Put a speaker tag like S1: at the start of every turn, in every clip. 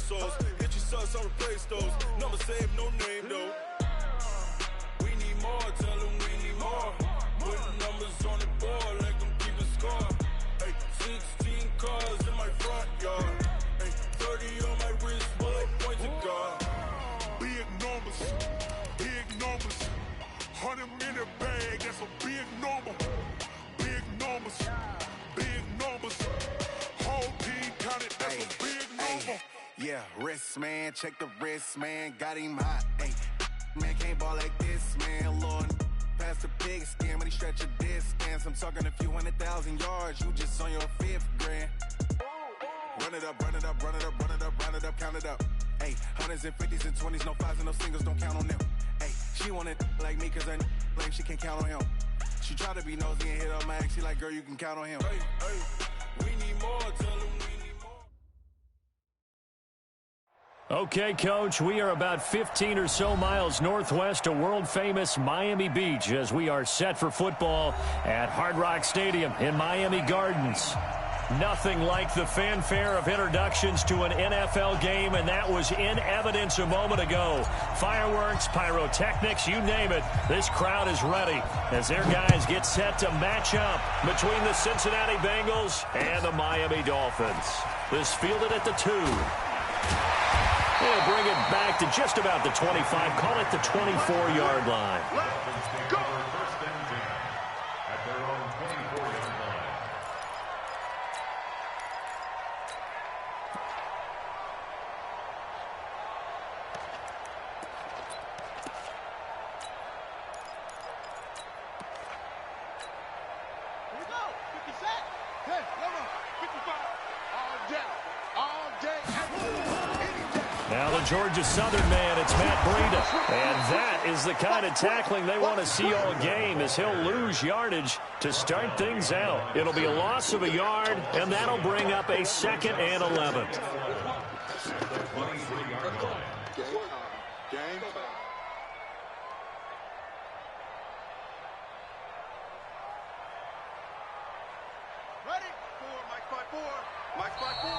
S1: sauce. Get your sus, I'll replace those. Number save, no name though. We need more, tell them we need more. Putting numbers on the board like I'm keeping score. Ay, 16 cars in my front yard. Ay, 30 on my wrist, bullet point to God.
S2: Big numbers, big numbers. 100 in a bag, that's a big number. Big numbers, big numbers. Whole team counted, that's a big number.
S3: Yeah, wrist man, check the wrist man, got him hot. Ay, man can't ball like this, man. Lord, past the pig skin, but he stretch a distance. I'm talking a few 100,000 yards, you just on your 5th grand. Run it up, run it up, run it up, run it up, run it up, count it up. Ay, 100s and 50s and 20s, no 5s and no singles, don't count on them. Ay, she want it like me, cause her like she can't count on him. She try to be nosy and hit up my ex, she like, girl, you can count on him.
S1: Hey, hey, we need more, tell them we need more.
S4: Okay, Coach, we are about 15 or so miles northwest of world-famous Miami Beach as we are set for football at Hard Rock Stadium in Miami Gardens. Nothing like the fanfare of introductions to an NFL game, and that was in evidence a moment ago. Fireworks, pyrotechnics, you name it. This crowd is ready as their guys get set to match up between the Cincinnati Bengals and the Miami Dolphins. This fielded at the 2. They'll bring it back to just about the 25, call it the 24-yard line.
S2: Let's go.
S5: At their own 24-yard line.
S2: Here we go. 50 sacks. 10, 55. All day. All day. Any day.
S4: Now the Georgia Southern man, it's Matt Breida. And that is the kind of tackling they want to see all game as he'll lose yardage to start things out. It'll be a loss of a yard, and that'll bring up a 2nd and 11.
S2: Game. Ready? 4, Mike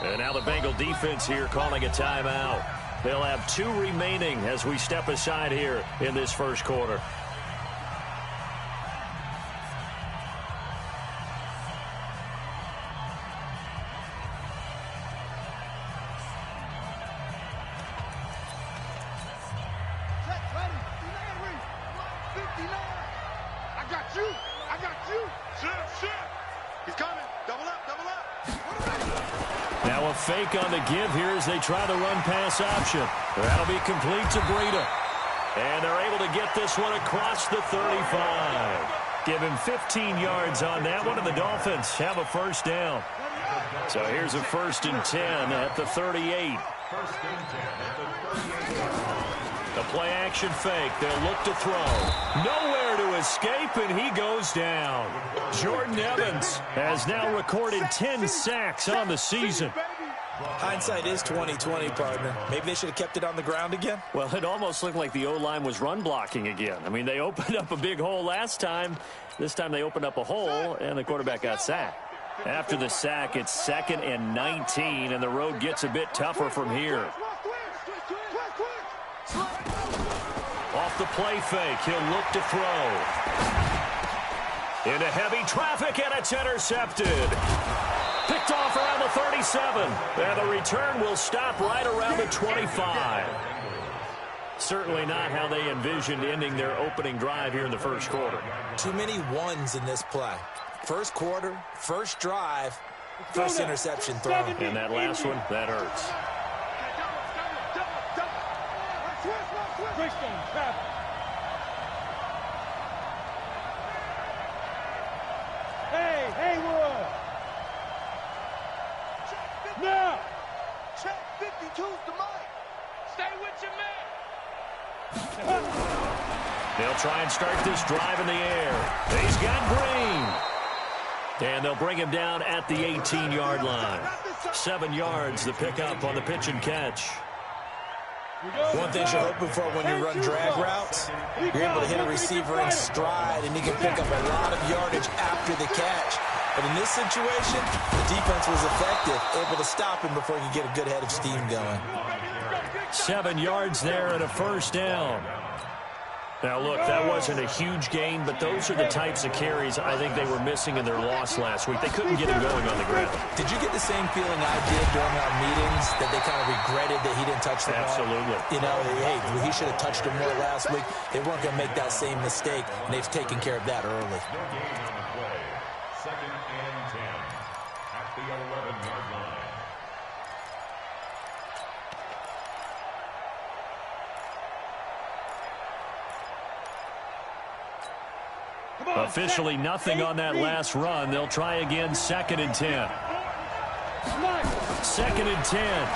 S2: 5-4.
S4: And now the Bengal defense here calling a timeout. They'll have 2 remaining as we step aside here in this first quarter. Now a fake on the give here as they try the run-pass option. That'll be complete to Breida. And they're able to get this one across the 35. Give him 15 yards on that one, and the Dolphins have a first down. So here's a 1st and 10 at the 38. The play-action fake. They'll look to throw. Nowhere to escape, and he goes down. Jordan Evans has now recorded 10 sacks on the season.
S6: Hindsight is 20/20, partner. Maybe they should have kept it on the ground again.
S4: Well, it almost looked like the O-line was run blocking again. I mean, they opened up a big hole last time. This time they opened up a hole, and the quarterback got sacked. After the sack, it's 2nd and 19, and the road gets a bit tougher from here. Off the play fake, he'll look to throw. Into heavy traffic, and it's intercepted. Picked off around the 37. And the return will stop right around the 25. Certainly not how they envisioned ending their opening drive here in the first quarter.
S6: Too many ones in this play. First quarter, first drive, first interception throw.
S4: And that last one, that hurts.
S7: Hey, Haywood! Now!
S2: Check 52's the mic. Stay with your man.
S4: They'll try and start this drive in the air. He's got Green. And they'll bring him down at the 18-yard line. 7 yards, the pickup on the pitch and catch.
S6: One thing you're hoping for when you run drag routes, you're able to hit a receiver in stride, and he can pick up a lot of yardage after the catch. But in this situation, the defense was effective, able to stop him before he could get a good head of steam going.
S4: 7 yards there and a first down. Now, look, that wasn't a huge gain, but those are the types of carries I think they were missing in their loss last week. They couldn't get him going on the ground.
S6: Did you get the same feeling I did during our meetings, that they kind of regretted that he didn't touch the ball?
S4: Absolutely.
S6: You know, hey, he should have touched him more last week. They weren't going to make that same mistake, and they've taken care of that early.
S5: No gain on the play. 2nd and 10 at the 11-yard line.
S4: Officially nothing on that last run. They'll try again, 2nd and 10. 2nd and 10.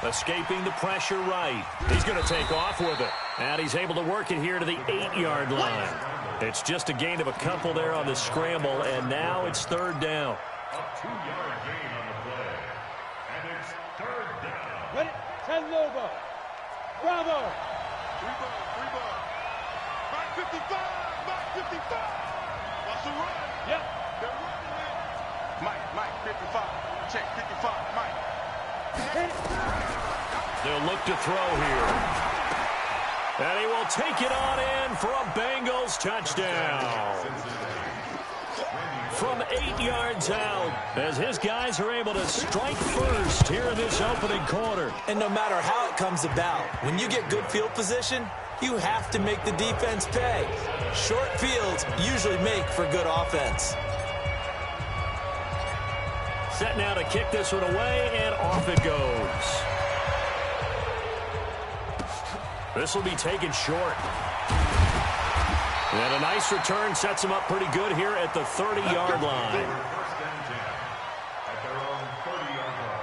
S4: Escaping the pressure right. He's going to take off with it. And he's able to work it here to the 8-yard line. It's just a gain of a couple there on the scramble, and now it's 3rd down.
S5: A 2-yard gain on the play. And it's 3rd down.
S7: Ready? 10 over. Bravo.
S2: 3 ball. Mike 55. Watch the run.
S7: Yep.
S2: They're running it. Mike 55. Check 55. Mike.
S4: They'll look to throw here. And he will take it on in for a Bengals touchdown. From 8 yards out, as his guys are able to strike first here in this opening quarter.
S6: And no matter how it comes about, when you get good field position, you have to make the defense pay. Short fields usually make for good offense.
S4: Set now to kick this one away, and off it goes. This will be taken short. And a nice return sets him up pretty good here at the 30-yard line.
S5: 1st and 10 at their own 30-yard line.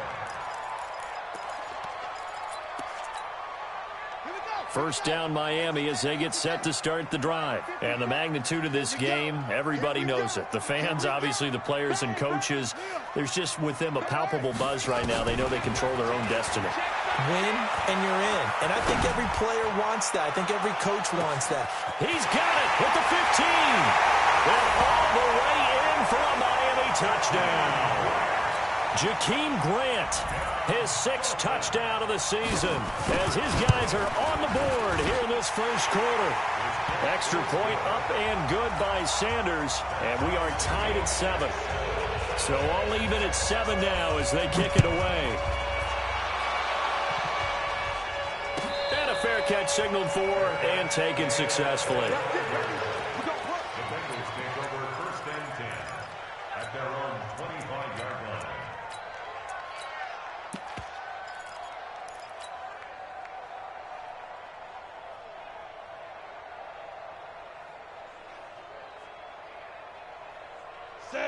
S4: First down Miami as they get set to start the drive. And the magnitude of this game, everybody knows it. The fans, obviously the players and coaches, there's just with them a palpable buzz right now. They know they control their own destiny.
S6: Win, and you're in. And I think every player wants that. I think every coach wants that.
S4: He's got it with the 15. And all the way in for a Miami touchdown. Jakeem Grant, his 6th touchdown of the season, as his guys are on the board here in this first quarter. Extra point up and good by Sanders, and we are tied at 7. So all even at 7 now as they kick it away. And a fair catch signaled for and taken successfully.
S5: The Bengals take over 1st and 10 at their own 25-yard line.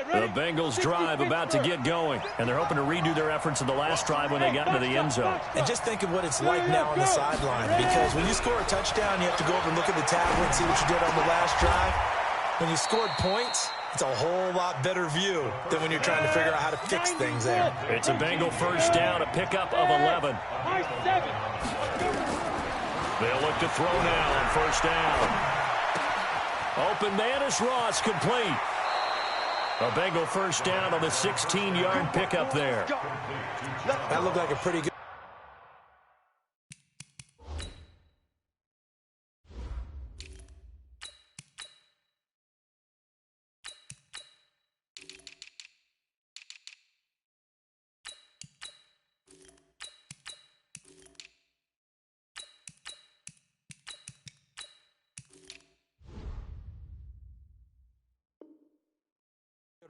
S4: The Bengals drive about to get going, and they're hoping to redo their efforts of the last drive when they got into the end zone.
S6: And just think of what it's like now on the sideline, because when you score a touchdown, you have to go over and look at the tablet and see what you did on the last drive. When you scored points, it's a whole lot better view than when you're trying to figure out how to fix things there.
S4: It's a Bengal first down, a pickup of 11. They'll look to throw now on first down. Open man is Ross, complete. A Bengal first down on the 16-yard pickup there.
S6: That looked like a pretty good.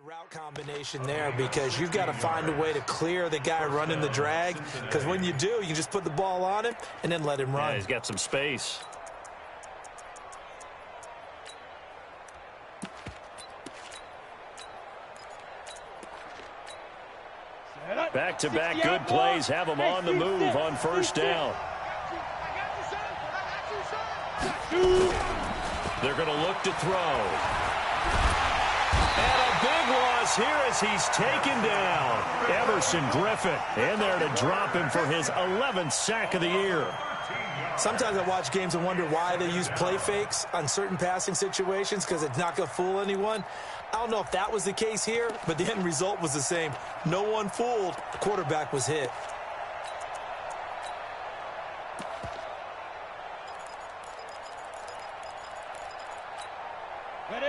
S6: Route combination there, because you've got to find a way to clear the guy running the drag, because when you do, you just put the ball on him and then let him run.
S4: Yeah, he's got some space. Back-to-back good plays have him on the move on first down. They're going to look to throw. And a big loss here as he's taken down. Everson Griffin in there to drop him for his 11th sack of the year.
S6: Sometimes I watch games and wonder why they use play fakes on certain passing situations because it's not going to fool anyone. I don't know if that was the case here, but the end result was the same. No one fooled. The quarterback was hit.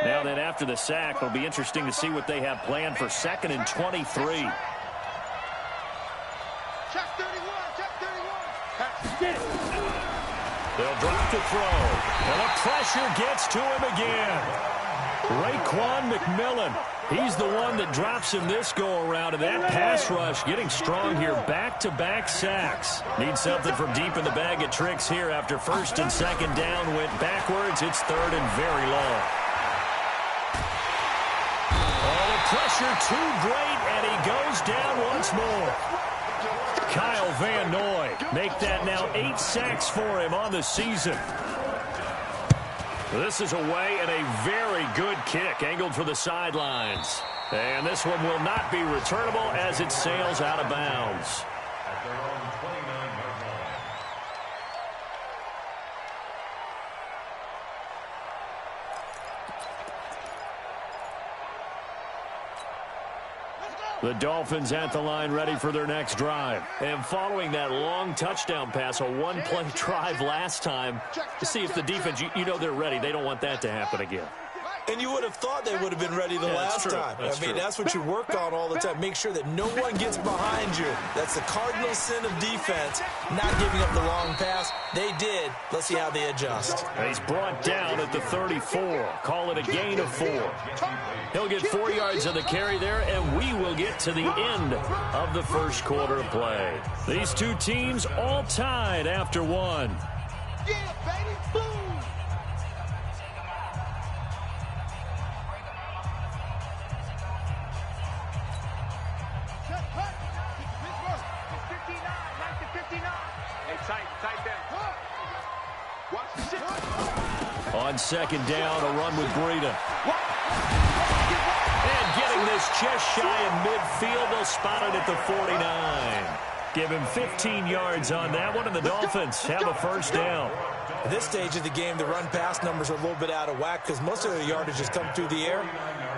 S4: Now then, after the sack, it'll be interesting to see what they have planned for 2nd and 23.
S7: Check 31, check 31.
S4: They'll drop to throw. And the pressure gets to him again. Raekwon McMillan. He's the one that drops him this go-around. And that pass rush getting strong here. Back-to-back sacks. Need something from deep in the bag of tricks here after 1st and 2nd down. Went backwards. It's 3rd and very long. Oh, the pressure too great, and he goes down once more. Kyle Van Noy make that now 8 sacks for him on the season. This is away and a very good kick angled for the sidelines. And this one will not be returnable as it sails out of bounds.
S5: At their own 29-yard line.
S4: The Dolphins at the line ready for their next drive. And following that long touchdown pass, a one-play drive last time, to see if the defense, you know they're ready. They don't want that to happen again.
S6: And you would have thought they would have been ready the last time. That's what you work on all the time. Make sure that no one gets behind you. That's the cardinal sin of defense, not giving up the long pass. They did. Let's see how they adjust.
S4: He's brought down at the 34. Call it a gain of 4. He'll get 4 yards on the carry there, and we will get to the end of the first quarter of play. These two teams all tied after 1.
S7: Yeah, baby, boom.
S4: On 2nd down, a run with Breida. And getting this just shy of midfield, they'll spot it at the 49. Give him 15 yards on that one, and the Dolphins have a 1st down.
S6: At this stage of the game, the run-pass numbers are a little bit out of whack because most of the yardage has come through the air.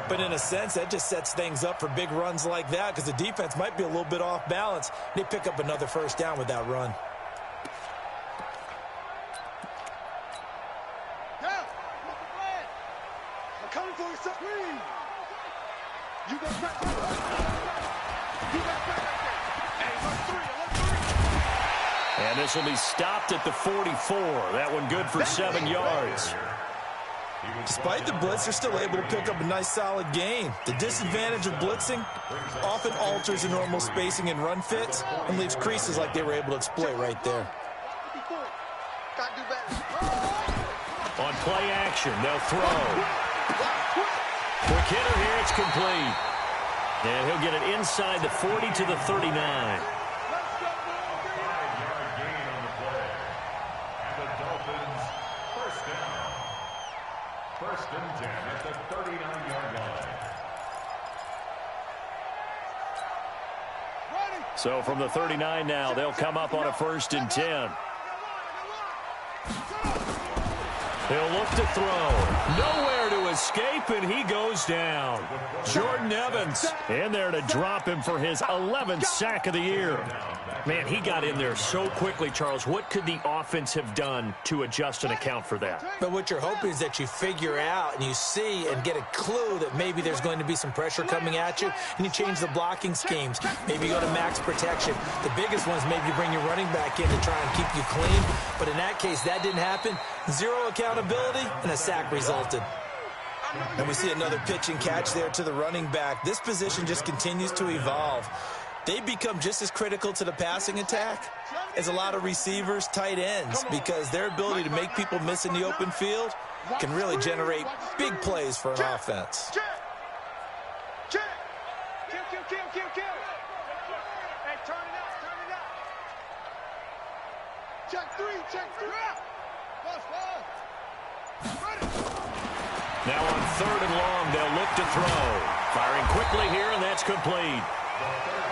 S6: But in a sense, that just sets things up for big runs like that because the defense might be a little bit off balance. They pick up another 1st down with that run.
S4: And this will be stopped at the 44. That one good for 7 yards.
S6: Despite the blitz, they're still able to pick up a nice solid gain. The disadvantage of blitzing often alters the normal spacing and run fits and leaves creases like they were able to exploit right there.
S4: On play action, they'll throw. Quick hitter here, it's complete. And he'll get it inside the 40 to the 39.
S5: 5-yard gain on the play. And the Dolphins, 1st down. 1st and 10 at the 39-yard line.
S4: So from the 39 now, they'll come up on a 1st and 10. He'll look to throw. Nowhere to escape, and he goes down. Jordan Evans in there to drop him for his 11th sack of the year. Man, he got in there so quickly, Charles. What could the offense have done to adjust and account for that?
S6: But what you're hoping is that you figure out and you see and get a clue that maybe there's going to be some pressure coming at you, and you change the blocking schemes. Maybe you go to max protection. The biggest one is maybe you bring your running back in to try and keep you clean. But in that case, that didn't happen. 0 accountability, and a sack resulted. And we see another pitch and catch there to the running back. This position just continues to evolve. They become just as critical to the passing attack as a lot of receivers, tight ends, because their ability to make people miss in the open field can really generate big plays for an offense.
S7: Kill. Hey, turn it up. Check three.
S4: Now on 3rd and long, they'll look to throw. Firing quickly here, and that's complete.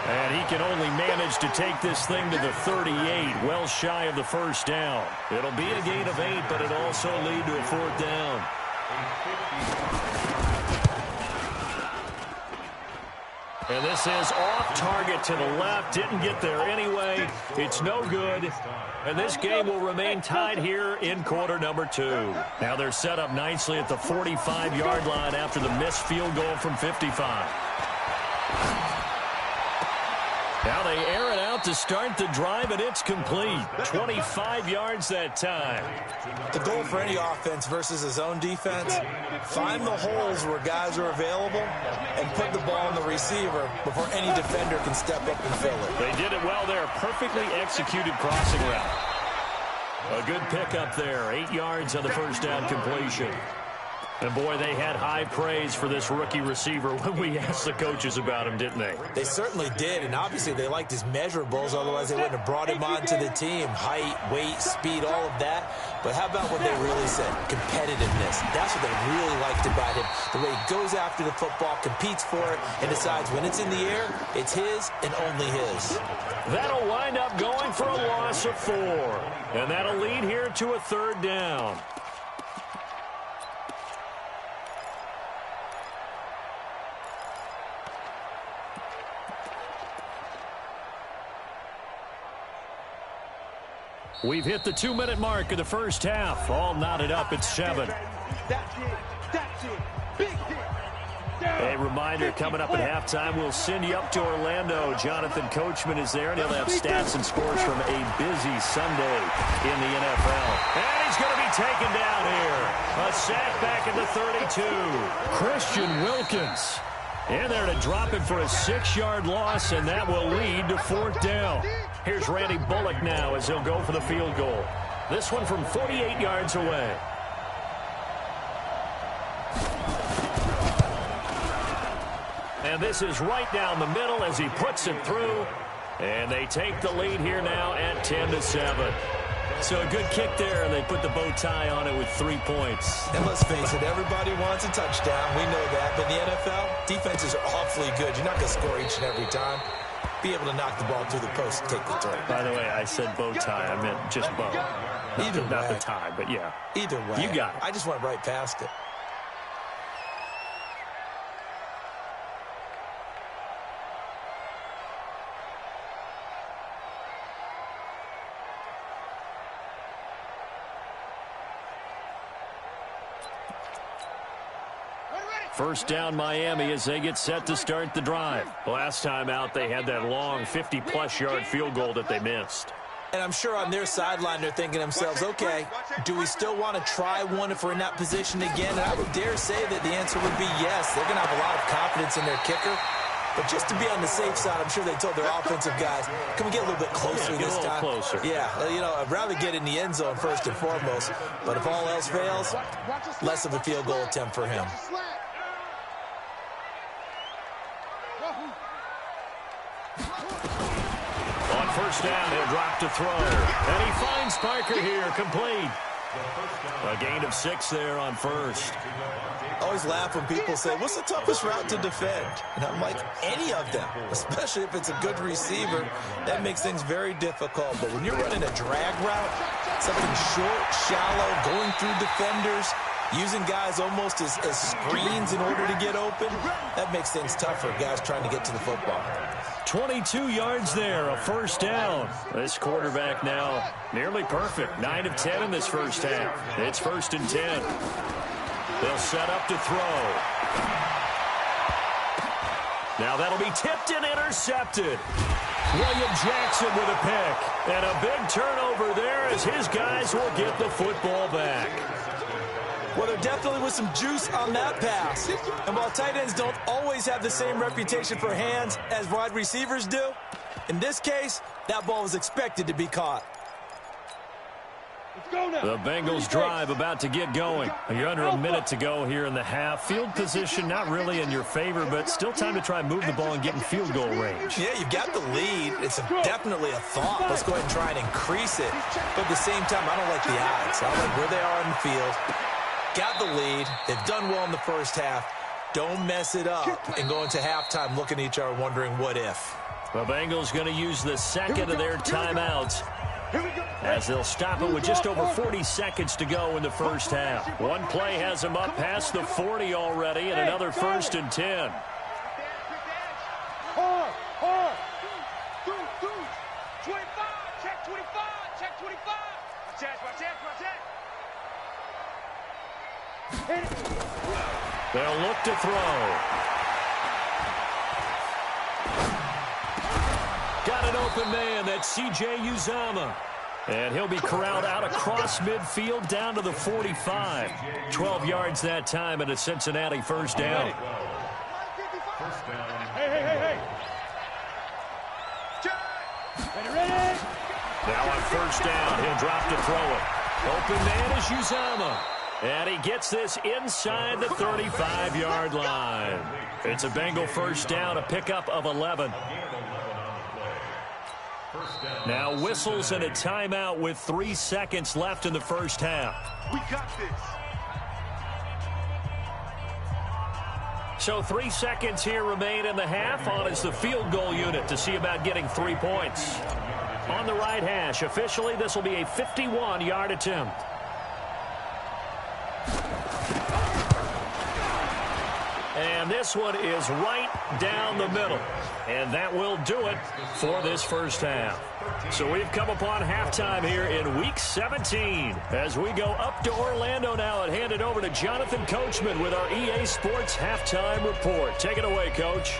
S4: And he can only manage to take this thing to the 38, well shy of the first down. It'll be a gain of 8, but it'll also lead to a 4th down. And this is off target to the left. Didn't get there anyway. It's no good. And this game will remain tied here in quarter number 2. Now they're set up nicely at the 45-yard line after the missed field goal from 55. Now they air it out to start the drive, and it's complete. 25 yards that time.
S6: The goal for any offense versus his own defense, find the holes where guys are available and put the ball on the receiver before any defender can step up and fill it.
S4: They did it well there. Perfectly executed crossing route. A good pickup there. 8 yards on the first down completion. And, boy, they had high praise for this rookie receiver when we asked the coaches about him, didn't they?
S6: They certainly did, and obviously they liked his measurables, otherwise they wouldn't have brought him onto the team. Height, weight, speed, all of that. But how about what they really said? Competitiveness. That's what they really liked about him. The way he goes after the football, competes for it, and decides when it's in the air, it's his and only his.
S4: That'll wind up going for a loss of 4. And that'll lead here to a 3rd down. We've hit the 2-minute mark of the first half. All knotted up at 7.
S7: That's it. Big hit.
S4: A reminder, coming up at halftime, we'll send you up to Orlando. Jonathan Coachman is there, and he'll have stats and scores from a busy Sunday in the NFL. And he's going to be taken down here. A sack back at the 32. Christian Wilkins in there to drop it for a 6-yard loss, and that will lead to 4th down. Here's Randy Bullock now as he'll go for the field goal. This one from 48 yards away. And this is right down the middle as he puts it through. And they take the lead here now at 10-7. So a good kick there, and they put the bow tie on it with 3 points.
S6: And let's face it, everybody wants a touchdown. We know that. But in the NFL, defenses are awfully good. You're not going to score each and every time. Be able to knock the ball through the post and take the throw.
S4: By the way, I said bow tie. I meant just bow.
S6: Either way.
S4: Not the tie, but yeah.
S6: Either way.
S4: You got it.
S6: I just went right past it.
S4: First down Miami as they get set to start the drive. Last time out, they had that long 50-plus yard field goal that they missed.
S6: And I'm sure on their sideline they're thinking to themselves, okay, do we still want to try one if we're in that position again? And I would dare say that the answer would be yes. They're going to have a lot of confidence in their kicker. But just to be on the safe side, I'm sure they told their offensive guys, can we get a little bit closer this time?
S4: Closer.
S6: Yeah, you know, I'd rather get in the end zone first and foremost. But if all else fails, less of a field goal attempt for him.
S4: On first down, he'll drop to throw. And he finds Parker here, complete. A gain of 6 there on first.
S6: I always laugh when people say, what's the toughest route to defend? And I'm like, any of them, especially if it's a good receiver. That makes things very difficult. But when you're running a drag route, something short, shallow, going through defenders, using guys almost as screens in order to get open, that makes things tough for guys trying to get to the football.
S4: 22 yards there, a first down. This quarterback now nearly perfect. 9 of 10 in this first half. It's 1st and 10. They'll set up to throw. Now that'll be tipped and intercepted. William Jackson with a pick. And a big turnover there as his guys will get the football back.
S6: Well, there definitely was some juice on that pass. And while tight ends don't always have the same reputation for hands as wide receivers do, in this case, that ball was expected to be caught.
S4: The Bengals drive about to get going. You're under a minute to go here in the half. Field position not really in your favor, but still time to try and move the ball and get in field goal range.
S6: Yeah, you've got the lead. It's definitely a thought. Let's go ahead and try and increase it. But at the same time, I don't like the odds. I don't like where they are on the field. Got the lead. They've done well in the first half. Don't mess it up and go into halftime looking at each other wondering what if.
S4: The Bengals going to use the second of their timeouts as they'll stop it with just over 40 seconds to go in the first half. One play has them up past the 40 already, and another 1st and 10. They'll look to throw. Got an open man. That's C.J. Uzomah. And he'll be corralled out across midfield down to the 45. 12 yards that time and a Cincinnati first down.
S7: Hey. Ready?
S4: Now on first down, he'll drop to throw it. Open man is Uzomah. And he gets this inside the 35-yard line. It's a Bengal first down, a pickup of 11. Now whistles and a timeout with 3 seconds left in the first half.
S7: We got this.
S4: So 3 seconds here remain in the half. On is the field goal unit to see about getting 3 points. On the right hash, officially this will be a 51-yard attempt. And this one is right down the middle. And that will do it for this first half. So we've come upon halftime here in Week 17. As we go up to Orlando now and hand it over to Jonathan Coachman with our EA Sports Halftime Report. Take it away, Coach.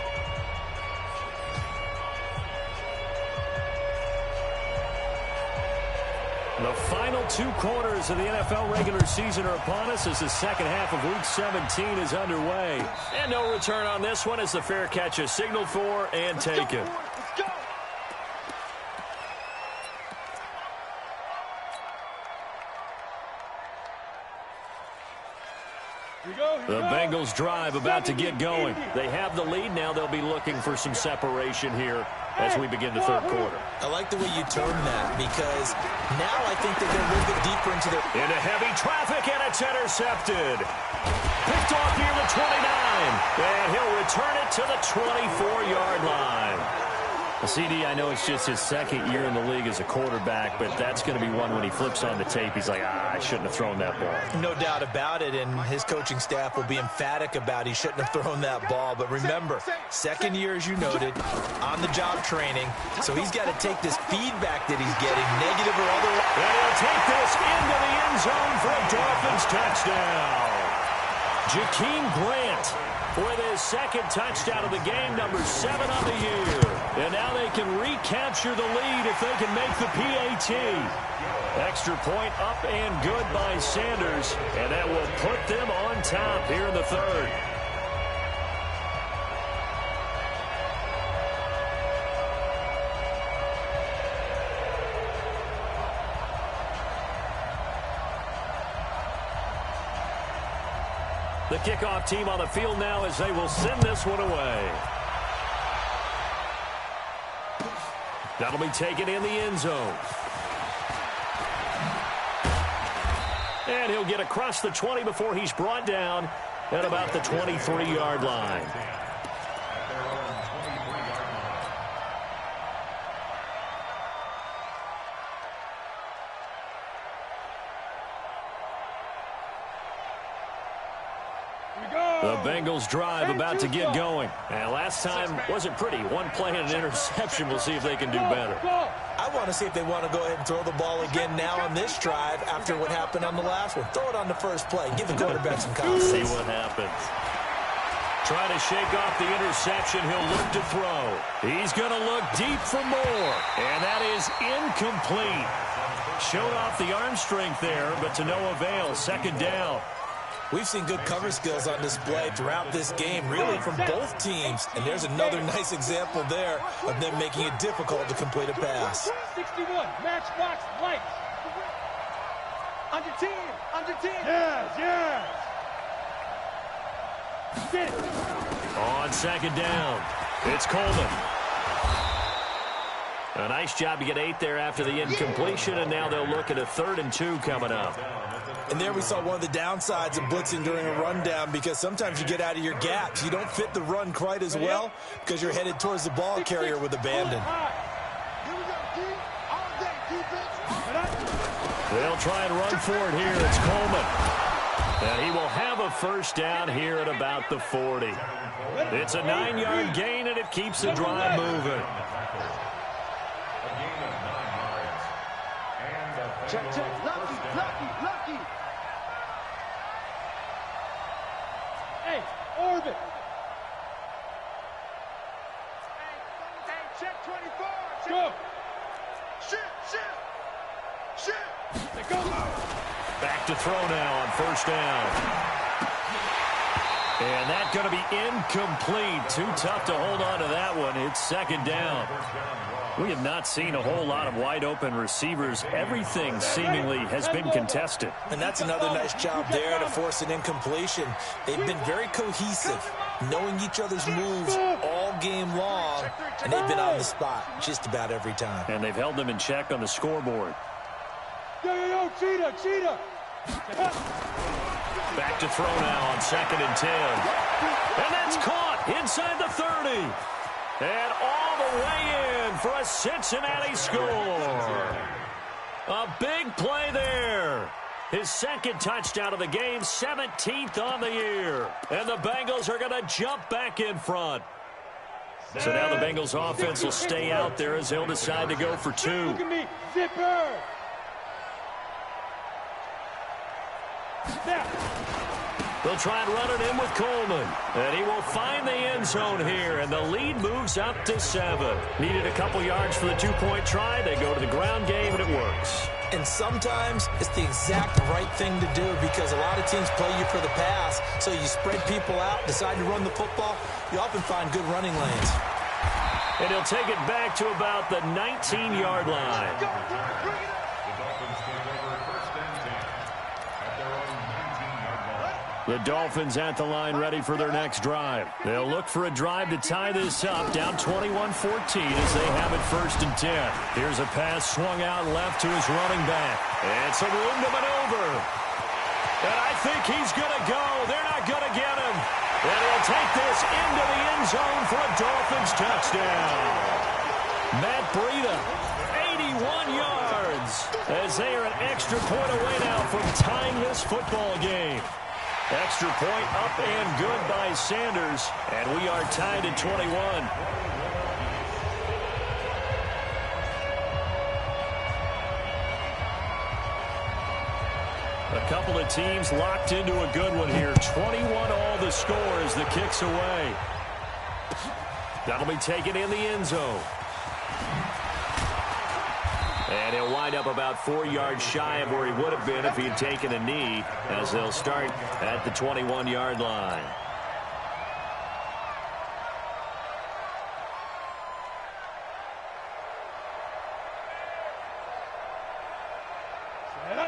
S4: The final 2 quarters of the NFL regular season are upon us as the second half of Week 17 is underway. And no return on this one as the fair catch is signaled for and taken.
S7: Let's go.
S4: The Bengals drive about to get going. They have the lead. Now they'll be looking for some separation here as we begin the third quarter.
S6: I like the way you term that because now I think they go a little bit deeper into their...
S4: Into heavy traffic, and it's intercepted. Picked off near the 29. And he'll return it to the 24-yard line. CD, I know it's just his second year in the league as a quarterback, but that's going to be one when he flips on the tape. He's like, I shouldn't have thrown that ball.
S6: No doubt about it, and his coaching staff will be emphatic about he shouldn't have thrown that ball. But remember, second year, as you noted, on-the-job training, so he's got to take this feedback that he's getting, negative or otherwise.
S4: And he'll take this into the end zone for a Dolphins touchdown. Jakeem Grant with his second touchdown of the game, number 7 on the year. And now they can recapture the lead if they can make the PAT. Extra point up and good by Sanders. And that will put them on top here in the third. The kickoff team on the field now as they will send this one away. That'll be taken in the end zone. And he'll get across the 20 before he's brought down at about the 23-yard line. The Bengals drive about to get going. And last time wasn't pretty. One play and an interception. We'll see if they can do better.
S6: I want to see if they want to go ahead and throw the ball again now on this drive after what happened on the last one. Throw it on the first play. Give the quarterback some confidence.
S4: See what happens. Trying to shake off the interception. He'll look to throw. He's going to look deep for more. And that is incomplete. Showed off the arm strength there, but to no avail. Second down.
S6: We've seen good cover skills on display throughout this game, really from both teams. And there's another nice example there of them making it difficult to complete a pass.
S7: 61, matchbox lights. Under 10, under 10. Yes. Get it.
S4: On second down, it's Coleman. A nice job to get 8 there after the incompletion, and now they'll look at a 3rd and 2 coming up.
S6: And there we saw one of the downsides of blitzing during a rundown, because sometimes you get out of your gaps. You don't fit the run quite as well because you're headed towards the ball carrier with abandon.
S4: They'll try and run for it here. It's Coleman. And he will have a first down here at about the 40. It's a 9-yard gain, and it keeps the drive moving.
S7: Check. Lucky. Hey, orbit. Hey, check 24. Go. Shit. Go.
S4: Back to throw now on first down. And that's going to be incomplete. Too tough to hold on to that one. It's second down. We have not seen a whole lot of wide-open receivers. Everything seemingly has been contested.
S6: And that's another nice job there to force an incompletion. They've been very cohesive, knowing each other's moves all game long, and they've been on the spot just about every time.
S4: And they've held them in check on the scoreboard.
S7: Yo, cheetah.
S4: Back to throw now on 2nd and 10. And that's caught inside the 30. And all the way in for a Cincinnati score. A big play there. His second touchdown of the game, 17th on the year. And the Bengals are going to jump back in front. So now the Bengals offense will stay out there as they'll decide to go for 2.
S7: Look at me, zipper.
S4: They'll try and run it in with Coleman. And he will find the end zone here. And the lead moves up to 7. Needed a couple yards for the 2-point try. They go to the ground game, and it works.
S6: And sometimes it's the exact right thing to do, because a lot of teams play you for the pass. So you spread people out, decide to run the football. You often find good running lanes.
S4: And he'll take it back to about the 19-yard line. The Dolphins at the line, ready for their next drive. They'll look for a drive to tie this up, down 21-14 as they have it 1st and 10. Here's a pass swung out left to his running back. And some room to maneuver. And I think he's going to go. They're not going to get him. And he'll take this into the end zone for a Dolphins touchdown. Matt Breida, 81 yards, as they are an extra point away now from tying this football game. Extra point up and good by Sanders, and we are tied at 21. A couple of teams locked into a good one here. 21 all the score as the kick's away. That'll be taken in the end zone. And he'll wind up about 4 yards shy of where he would have been if he had taken a knee, as they'll start at the 21-yard line.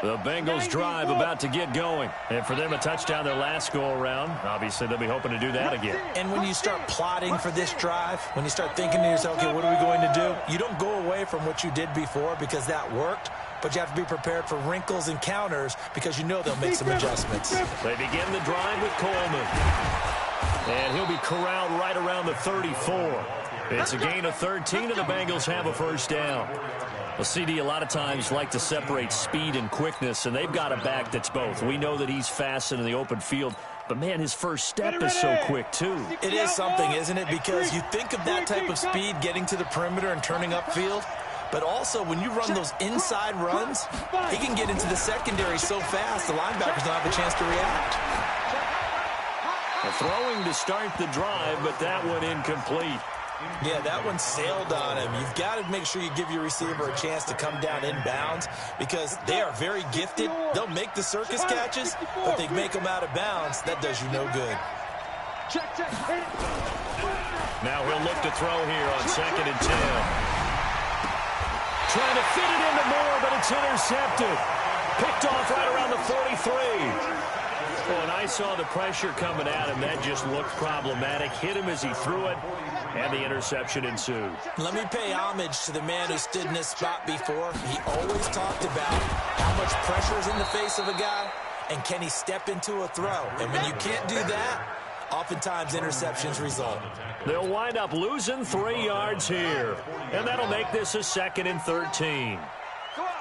S4: The Bengals drive about to get going. And for them, a touchdown their last go-around. Obviously, they'll be hoping to do that again.
S6: And when you start plotting for this drive, when you start thinking to yourself, okay, what are we going to do? You don't go away from what you did before because that worked, but you have to be prepared for wrinkles and counters because you know they'll make some adjustments.
S4: They begin the drive with Coleman. And he'll be corralled right around the 34. It's a gain of 13, and the Bengals have a first down. Well, CD, a lot of times like to separate speed and quickness, and they've got a back that's both. We know that he's fast in the open field, but, man, his first step is so quick, too.
S6: It is something, isn't it? Because you think of that type of speed getting to the perimeter and turning upfield, but also when you run those inside runs, he can get into the secondary so fast the linebackers don't have a chance to react.
S4: Throwing to start the drive, but that one incomplete.
S6: Yeah, that one sailed on him. You've got to make sure you give your receiver a chance to come down inbounds because they are very gifted. They'll make the circus catches, but they make them out of bounds. That does you no good.
S4: Now he'll look to throw here on 2nd and 10. Trying to fit it into Moore, but it's intercepted. Picked off right around the 43. Oh, and I saw the pressure coming at him. That just looked problematic. Hit him as he threw it, and the interception ensued.
S6: Let me pay homage to the man who stood in this spot before. He always talked about how much pressure is in the face of a guy, and can he step into a throw? And when you can't do that, oftentimes interceptions result.
S4: They'll wind up losing 3 yards here, and that'll make this a 2nd and 13.
S7: Come on,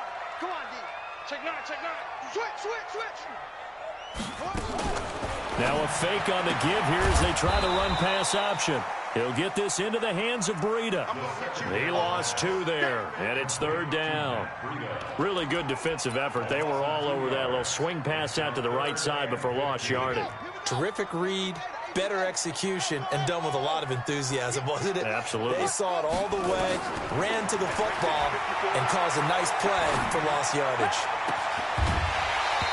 S7: D. Check 9. Switch.
S4: Now a fake on the give here as they try the run-pass option. He'll get this into the hands of Breida. He lost 2 there, and it's 3rd down. Really good defensive effort. They were all over that little swing pass out to the right side before lost yardage.
S6: Terrific read, better execution, and done with a lot of enthusiasm, wasn't it?
S4: Absolutely.
S6: They saw it all the way, ran to the football, and caused a nice play for lost yardage.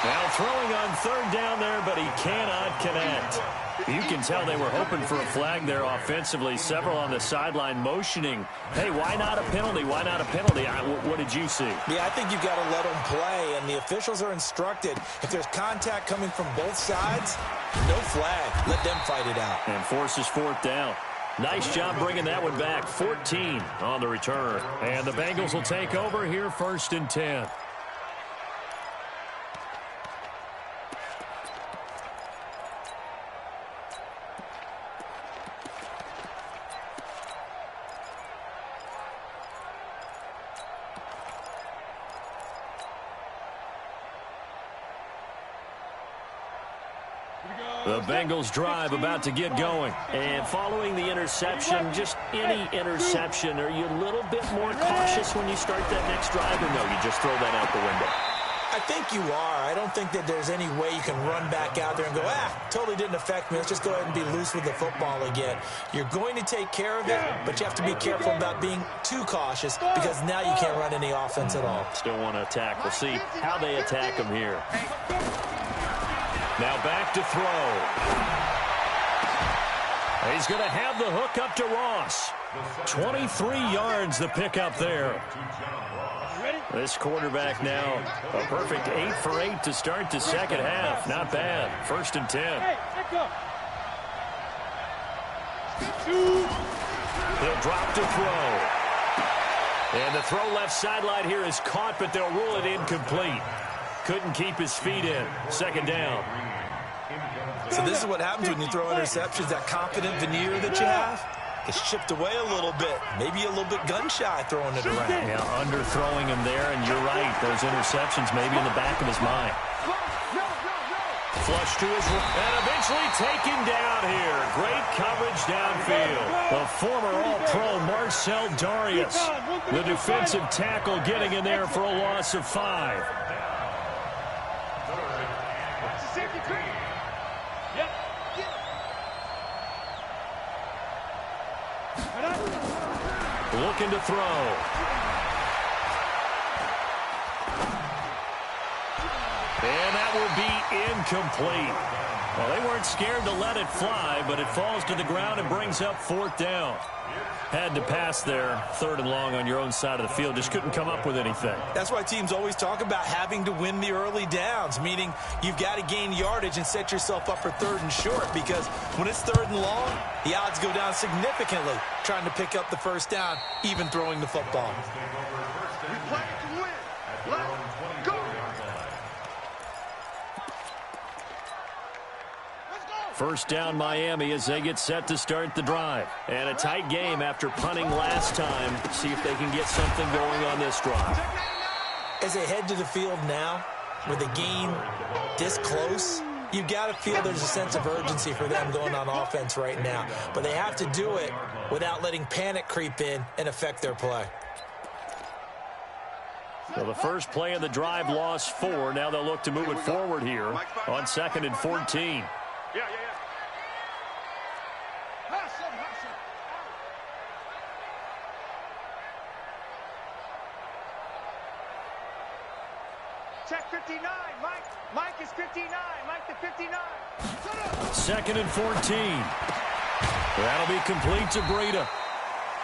S4: Now throwing on 3rd down there, but he cannot connect. You can tell they were hoping for a flag there offensively. Several on the sideline motioning, hey, why not a penalty? Why not a penalty? What did you see?
S6: Yeah, I think you've got to let them play, and the officials are instructed. If there's contact coming from both sides, no flag. Let them fight it out.
S4: And forces 4th down. Nice job bringing that one back. 14 on the return. And the Bengals will take over here 1st and 10. The Bengals drive about to get going. And following the interception, just any interception, are you a little bit more cautious when you start that next drive, or no, you just throw that out the window?
S6: I think you are. I don't think that there's any way you can run back out there and go, totally didn't affect me. Let's just go ahead and be loose with the football again. You're going to take care of it, but you have to be careful about being too cautious because now you can't run any offense at all.
S4: Still want to attack. We'll see how they attack him here. Now back to throw. He's going to have the hook up to Ross. 23 yards the pickup there. This quarterback now a perfect 8 for 8 to start the second half. Not bad. 1st and 10. He'll drop to throw. And the throw left sideline here is caught, but they'll rule it incomplete. Couldn't keep his feet in. 2nd down.
S6: So this is what happens when you throw interceptions. That confident veneer that you have gets chipped away a little bit. Maybe a little bit gun-shy throwing it around.
S4: Yeah, underthrowing him there, and you're right. Those interceptions maybe in the back of his mind. Flush to his and eventually taken down here. Great coverage downfield. The former All-Pro Marcel Darius, the defensive tackle, getting in there for a loss of 5. Looking to throw. And that will be incomplete. Well, they weren't scared to let it fly, but it falls to the ground and brings up 4th down. Had to pass there, 3rd and long on your own side of the field. Just couldn't come up with anything.
S6: That's why teams always talk about having to win the early downs, meaning you've got to gain yardage and set yourself up for 3rd and short, because when it's 3rd and long, the odds go down significantly trying to pick up the 1st down, even throwing the football.
S7: We play to win. Let's go.
S4: First down Miami as they get set to start the drive. And a tight game after punting last time. See if they can get something going on this drive.
S6: As they head to the field now, with the game this close, you've got to feel there's a sense of urgency for them going on offense right now. But they have to do it without letting panic creep in and affect their play.
S4: So the first play of the drive lost 4. Now they'll look to move it forward here on 2nd and 14.
S7: Yeah. Check 59. Mike is 59. Mike to 59.
S4: 2nd and 14. That'll be complete to Breida.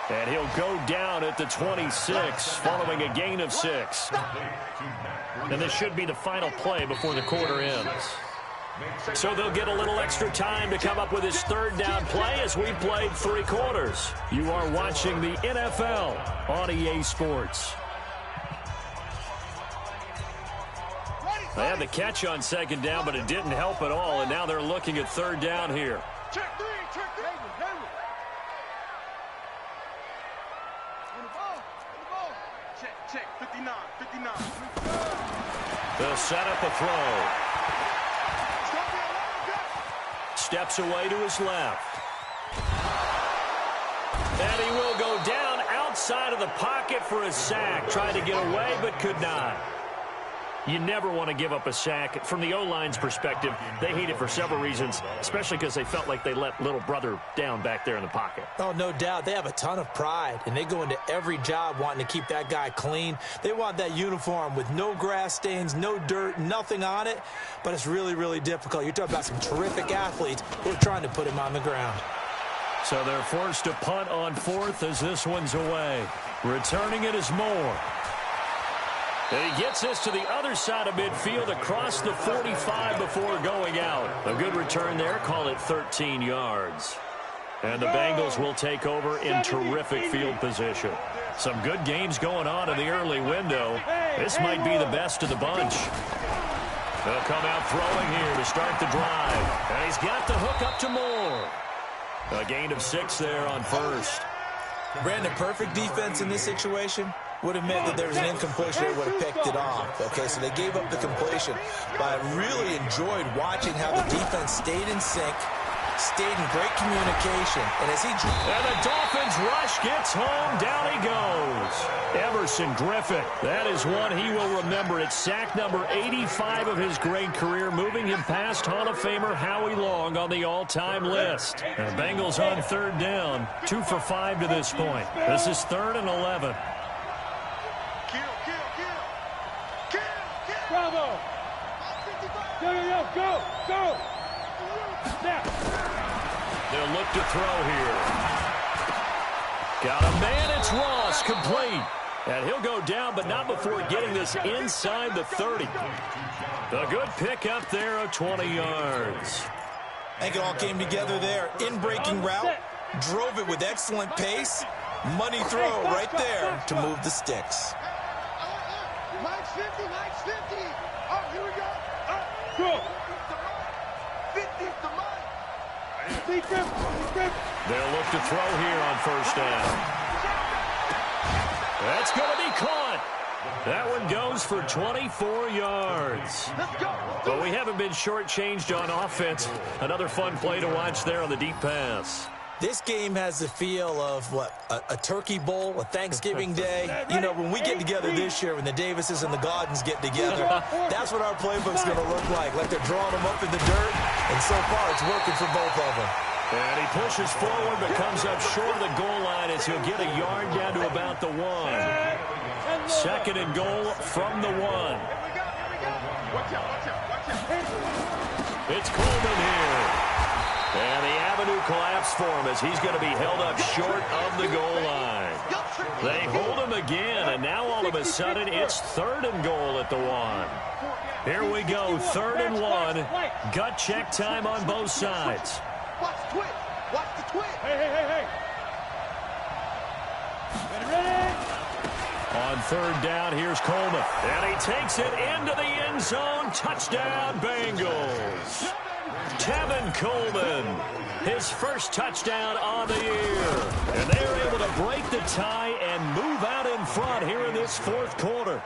S4: And he'll go down at the 26 following a gain of 6. And this should be the final play before the quarter ends. So they'll get a little extra time to come up with his 3rd down play as we've played 3 quarters. You are watching the NFL on EA Sports.
S7: Ready,
S4: They had the catch on second down, but it didn't help at all, and now they're looking at third down here.
S7: Check three. Check, 59.
S4: They'll set up a throw. Steps away to his left. And he will go down outside of the pocket for a sack. Tried to get away, but could not. You never want to give up a sack. From the O-line's perspective, they hate it for several reasons, especially because they felt like they let little brother down back there in the pocket.
S6: Oh, no doubt. They have a ton of pride, and they go into every job wanting to keep that guy clean. They want that uniform with no grass stains, no dirt, nothing on it, but it's really, really difficult. You're talking about some terrific athletes who are trying to put him on the ground.
S4: So they're forced to punt on fourth as this one's away. Returning it is Moore. And he gets this to the other side of midfield across the 45 before going out. A good return there. Call it 13 yards. And the Bengals will take over in terrific field position. Some good games going on in the early window. This might be the best of the bunch. They'll come out throwing here to start the drive. And he's got the hook up to Moore. A gain of 6 there on first.
S6: Brandon, perfect defense in this situation would have meant that there was an incompletion. They would have picked it off. Okay, so they gave up the completion. But I really enjoyed watching how the defense stayed in sync, stayed in great communication. And as he...
S4: And the Dolphins rush gets home. Down he goes. Everson Griffin. That is one he will remember. It's sack number 85 of his great career, moving him past Hall of Famer Howie Long on the all-time list. And the Bengals on third down. 2 for 5 to this point. This is 3rd and 11.
S7: Bravo! Go! Now.
S4: They'll look to throw here. Got a man, it's Ross, complete. And he'll go down, but not before getting this inside the 30. A good pickup there of 20 yards.
S6: I think it all came together there. In-breaking route, drove it with excellent pace. Money throw right there to move the sticks.
S7: Mike's 50. Oh, here we go. Go. 50's the Mike.
S4: They'll look to throw here on first down. That's going to be caught. That one goes for 24 yards. But we haven't been shortchanged on offense. Another fun play to watch there on the deep pass.
S6: This game has the feel of, a turkey bowl, a Thanksgiving day. You know, when we get together this year, when the Davises and the Gordons get together, that's what our playbook's going to look like they're drawing them up in the dirt, and so far it's working for both of them.
S4: And he pushes forward but comes up short of the goal line as he'll get a yard down to about the 1. 2nd and goal from the 1.
S7: Watch out.
S4: It's Coleman here. And the avenue collapsed for him as he's going to be held up short of the goal line. They hold him again, and now all of a sudden it's 3rd and goal at the 1. Here we go, 3rd and 1. Gut check time on both sides.
S7: Watch the twitch. Hey. Ready?
S4: On 3rd down, here's Coleman. And he takes it into the end zone. Touchdown, Bengals. Tevin Coleman, his first touchdown on the year. And they're able to break the tie and move out in front here in this 4th quarter.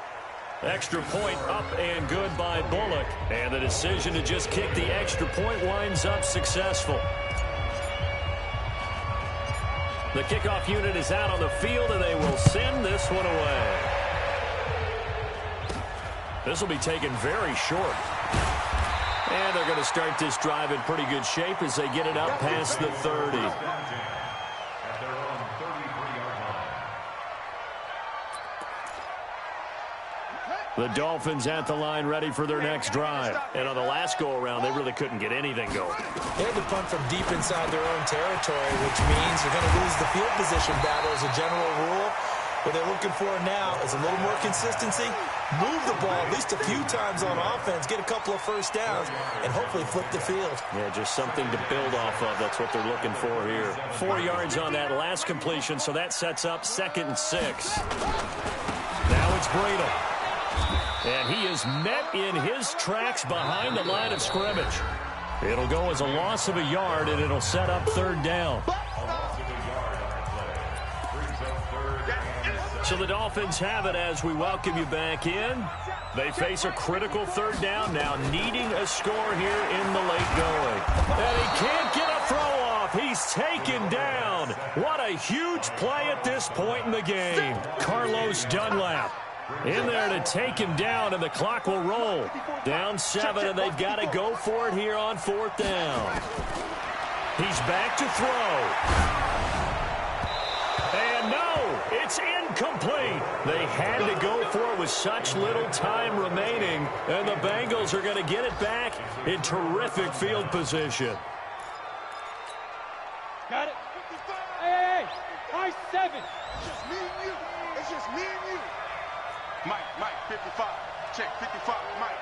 S4: Extra point up and good by Bullock. And the decision to just kick the extra point winds up successful. The kickoff unit is out on the field, and they will send this one away. This will be taken very short. And they're going to start this drive in pretty good shape as they get it up past the 30. The Dolphins at the line ready for their next drive. And on the last go-around, they really couldn't get anything going.
S6: They had to punt from deep inside their own territory, which means they're going to lose the field position battle as a general rule. What they're looking for now is a little more consistency, move the ball at least a few times on offense, get a couple of first downs, and hopefully flip the field. Yeah, just something to build off of. That's what they're looking for here. 4 yards on that last completion, so that sets up 2nd and 6. Now it's Bradle.
S4: And he is met in his tracks behind the line of scrimmage. It'll go as a loss of a yard, and it'll set up third down. So the Dolphins have it as we welcome you back in. They face a critical third down now, needing a score here in the late going. And he can't get a throw off. He's taken down. What a huge play at this point in the game. Carlos Dunlap in there to take him down, and the clock will roll. Down 7, and they've got to go for it here on 4th down. He's back to throw. And no, it's incomplete. They had to go for it with such little time remaining, and the Bengals are going to get it back in terrific field position.
S7: Got it. Hey, I 7. It's just me and you. It's just me and you.
S2: Mike, 55. Check, 55, Mike.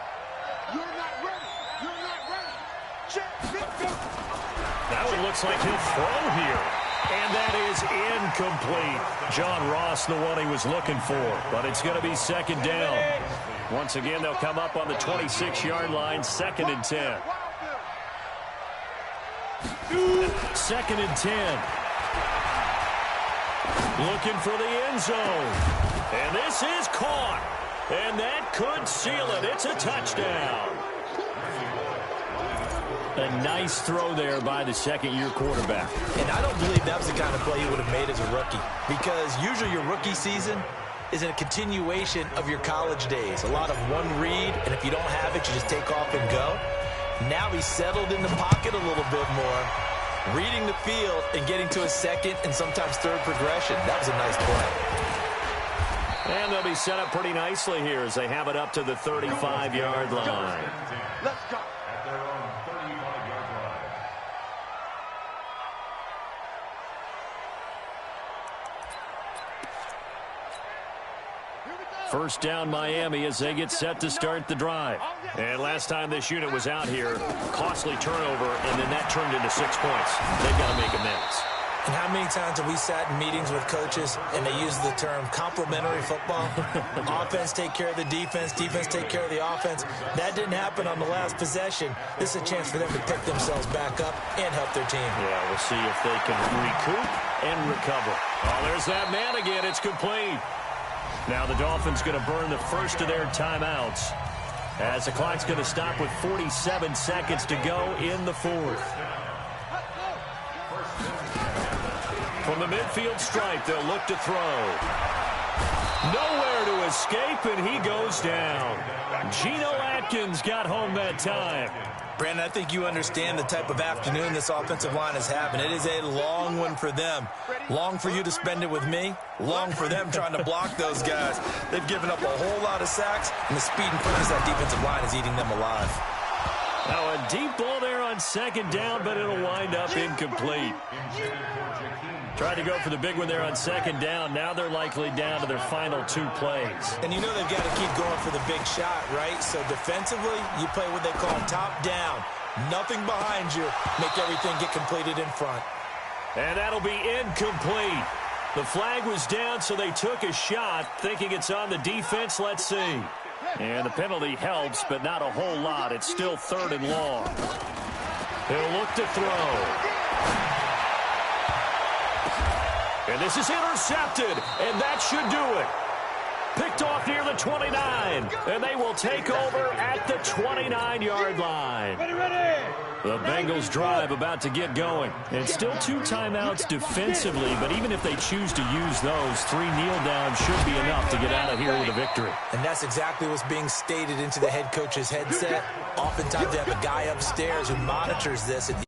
S2: You're not ready. You're not ready. Check, 50.
S4: That one looks like he'll throw here. And that is incomplete. John Ross, the one he was looking for. But it's going to be 2nd down. Once again, they'll come up on the 26-yard line, 2nd and 10. 2nd and 10. Looking for the end zone. And this is caught. And that could seal it. It's a touchdown. A nice throw there by the second-year quarterback.
S6: And I don't believe that was the kind of play he would have made as a rookie, because usually your rookie season is a continuation of your college days. A lot of one read, and if you don't have it, you just take off and go. Now he's settled in the pocket a little bit more, reading the field and getting to a second and sometimes third progression. That was a nice play.
S4: And they'll be set up pretty nicely here as they have it up to the 35-yard line.
S7: Let's go.
S5: At their own 35-yard line.
S4: First down Miami as they get set to start the drive. And last time this unit was out here, costly turnover, and then that turned into 6 points. They've got to make amends.
S6: And how many times have we sat in meetings with coaches and they use the term complementary football? Offense take care of the defense, defense take care of the offense. That didn't happen on the last possession. This is a chance for them to pick themselves back up and help their team.
S4: Yeah, we'll see if they can recoup and recover. Oh, there's that man again. It's complete. Now the Dolphins going to burn the first of their timeouts as the clock's going to stop with 47 seconds to go in the 4th. From the midfield stripe, they'll look to throw. Nowhere to escape, and he goes down. Geno Atkins got home that time.
S6: Brandon, I think you understand the type of afternoon this offensive line is having. It is a long one for them. Long for you to spend it with me. Long for them trying to block those guys. They've given up a whole lot of sacks, and the speed and quickness of that defensive line is eating them alive.
S4: Now a deep ball there on 2nd down, but it'll wind up incomplete. Tried to go for the big one there on 2nd down. Now they're likely down to their final 2 plays.
S6: And you know they've got to keep going for the big shot, right? So defensively, you play what they call top down. Nothing behind you. Make everything get completed in front.
S4: And that'll be incomplete. The flag was down, so they took a shot, thinking it's on the defense. Let's see. And the penalty helps, but not a whole lot. It's still 3rd and long. He'll look to throw. And this is intercepted, and that should do it. Picked off near the 29, and they will take over at the 29-yard line. The Bengals drive about to get going. And still 2 timeouts defensively, but even if they choose to use those, 3 kneel downs should be enough to get out of here with a victory.
S6: And that's exactly what's being stated into the head coach's headset. Oftentimes they have a guy upstairs who monitors this, and